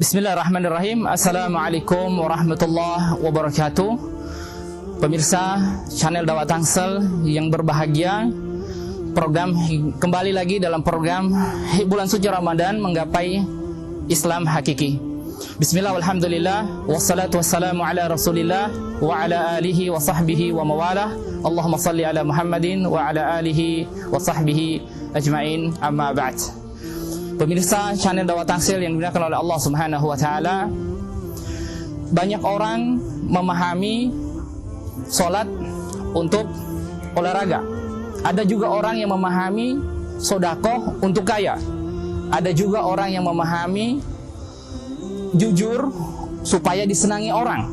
Bismillahirrahmanirrahim. Assalamualaikum warahmatullahi wabarakatuh. Pemirsa channel Dakwah Tangsel yang berbahagia, kembali lagi dalam program bulan suci Ramadan menggapai Islam hakiki. Bismillah, walhamdulillah, wassalatu wassalamu ala rasulillah wa ala alihi wa sahbihi wa mawalah. Allahumma salli ala Muhammadin wa ala alihi wa sahbihi ajma'in, amma ba'd. Pemirsa channel Dakwah Tangsel yang dimuliakan oleh Allah Subhanahu wa taala, banyak orang memahami salat untuk olahraga. Ada juga orang yang memahami sedekah untuk kaya. Ada juga orang yang memahami jujur supaya disenangi orang.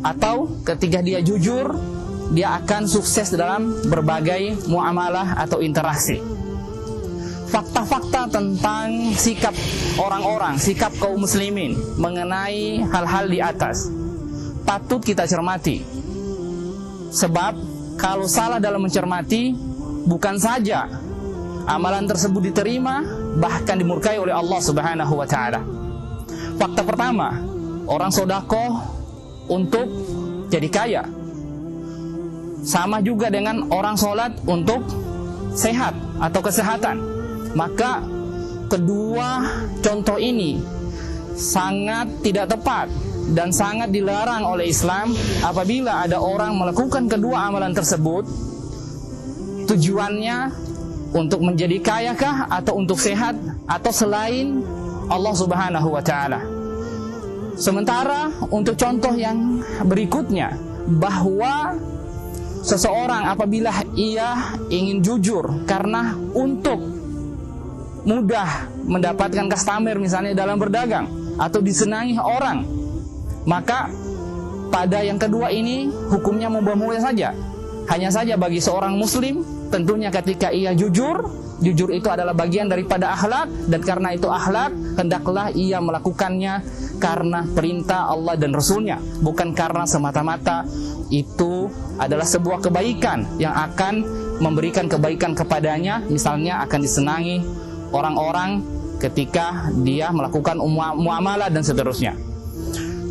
Atau ketika dia jujur, dia akan sukses dalam berbagai muamalah atau interaksi. Fakta-fakta tentang sikap orang-orang, sikap kaum muslimin mengenai hal-hal di atas patut kita cermati. Sebab kalau salah dalam mencermati, bukan saja amalan tersebut diterima, bahkan dimurkai oleh Allah Subhanahu wa taala. Fakta pertama, orang sedekah untuk jadi kaya. Sama juga dengan orang sholat untuk sehat atau kesehatan. Maka kedua contoh ini sangat tidak tepat dan sangat dilarang oleh Islam. Apabila ada orang melakukan kedua amalan tersebut, tujuannya untuk menjadi kaya kah, atau untuk sehat, atau selain Allah Subhanahu wa taala. Sementara untuk contoh yang berikutnya, bahwa seseorang apabila ia ingin jujur karena untuk mudah mendapatkan customer misalnya dalam berdagang atau disenangi orang, maka pada yang kedua ini hukumnya mudah-mudah saja. Hanya saja bagi seorang muslim, tentunya ketika ia jujur itu adalah bagian daripada akhlak, dan karena itu akhlak, hendaklah ia melakukannya karena perintah Allah dan Rasulnya, bukan karena semata-mata itu adalah sebuah kebaikan yang akan memberikan kebaikan kepadanya, misalnya akan disenangi orang-orang ketika dia melakukan muamalah dan seterusnya.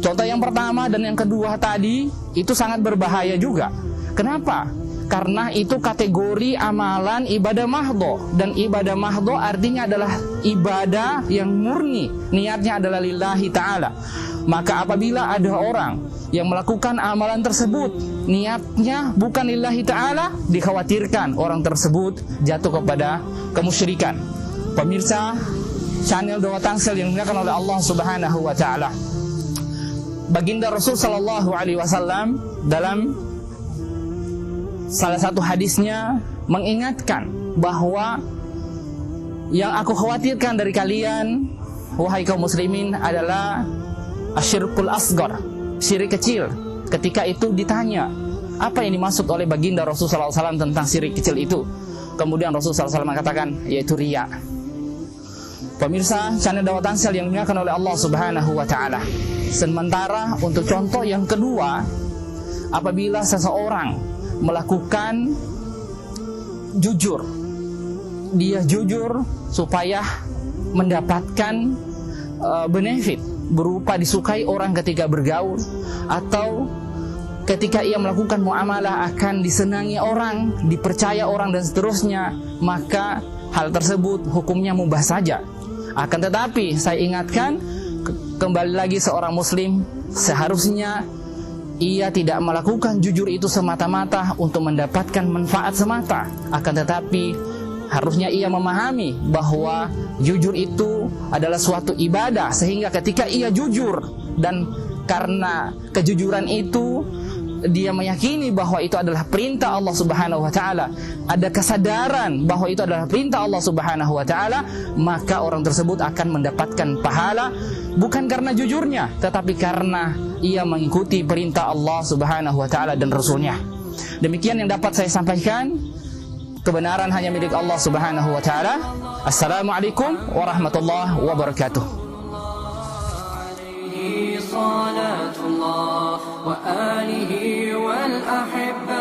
Contoh yang pertama dan yang kedua tadi itu sangat berbahaya juga. Kenapa? Karena itu kategori amalan ibadah mahdho, dan ibadah mahdho artinya adalah ibadah yang murni, niatnya adalah lillahi ta'ala. Maka apabila ada orang yang melakukan amalan tersebut, niatnya bukan lillahi ta'ala, dikhawatirkan orang tersebut jatuh kepada kemusyrikan. Pemirsa channel Dakwah Tangsel yang dimuliakan oleh Allah Subhanahu wa taala, baginda Rasul sallallahu alaihi wasallam dalam salah satu hadisnya mengingatkan bahwa yang aku khawatirkan dari kalian, wahai kaum muslimin, adalah asyirkul asghar, syirik kecil. Ketika itu ditanya, apa yang dimaksud oleh baginda Rasul sallallahu alaihi wasallam tentang syirik kecil itu? Kemudian Rasul sallallahu alaihi wasallam mengatakan, yaitu riya. Pemirsa channel Dakwah Tangsel yang dimuliakan oleh Allah Subhanahu wa taala. Sementara untuk contoh yang kedua, apabila seseorang melakukan jujur, dia jujur supaya mendapatkan benefit berupa disukai orang ketika bergaul, atau ketika ia melakukan muamalah akan disenangi orang, dipercaya orang dan seterusnya, maka hal tersebut hukumnya mubah saja. Akan tetapi saya ingatkan kembali lagi, seorang muslim seharusnya ia tidak melakukan jujur itu semata-mata untuk mendapatkan manfaat semata. Akan tetapi harusnya ia memahami bahwa jujur itu adalah suatu ibadah, sehingga ketika ia jujur dan karena kejujuran itu dia meyakini bahwa itu adalah perintah Allah Subhanahu wa taala, ada kesadaran bahwa itu adalah perintah Allah Subhanahu wa taala, maka orang tersebut akan mendapatkan pahala bukan karena jujurnya, tetapi karena ia mengikuti perintah Allah Subhanahu wa taala dan Rasulnya. Demikian yang dapat saya sampaikan. Kebenaran hanya milik Allah Subhanahu wa taala. Assalamualaikum warahmatullahi wabarakatuh. صلاة الله وآله والأحبة